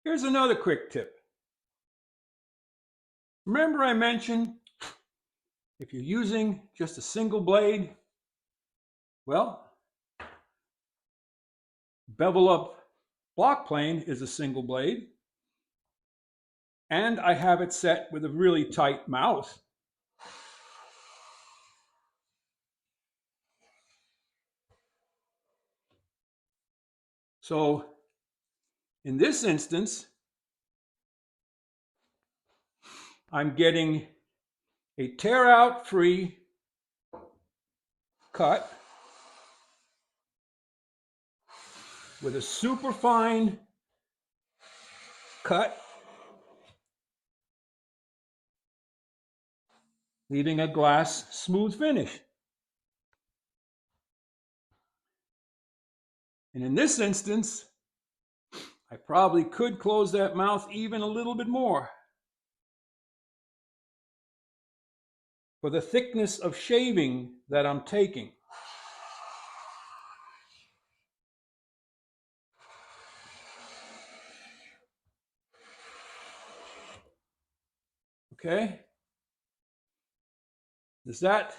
Here's another quick tip. Remember I mentioned if you're using just a single blade, well, bevel up block plane is a single blade, and I have it set with a really tight mouth. So in this instance, I'm getting a tear out free cut with a super fine cut, leaving a glass smooth finish. And in this instance, I probably could close that mouth even a little bit more for the thickness of shaving that I'm taking. Okay? Does that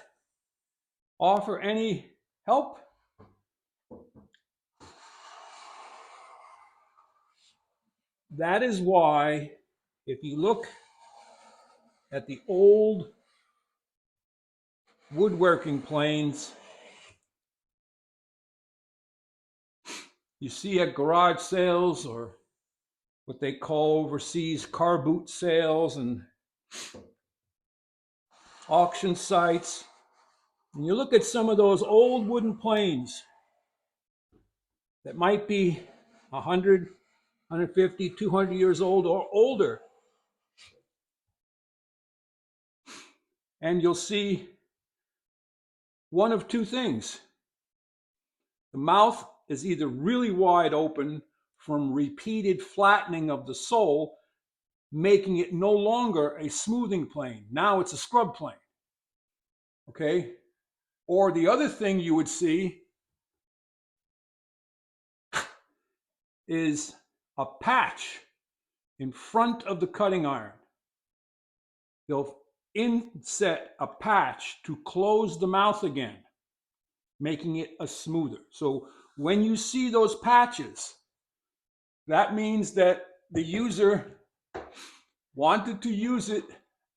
offer any help? That is why, if you look at the old woodworking planes you see at garage sales, or what they call overseas car boot sales and auction sites, and you look at some of those old wooden planes that might be 100, 150, 200 years old or older, and you'll see one of two things. The mouth is either really wide open from repeated flattening of the sole, making it no longer a smoothing plane. Now it's a scrub plane. Okay? Or the other thing you would see is a patch in front of the cutting iron. They'll inset a patch to close the mouth again, making it a smoother. So when you see those patches, that means that the user wanted to use it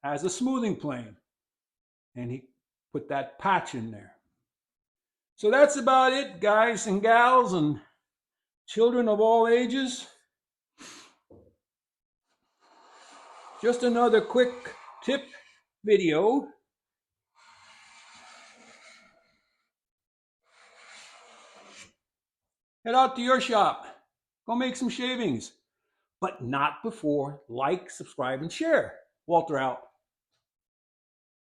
as a smoothing plane, and he put that patch in there. So that's about it, guys and gals and children of all ages. Just another quick tip video. Head out to your shop. Go make some shavings, but not before like, subscribe, and share. Walter out.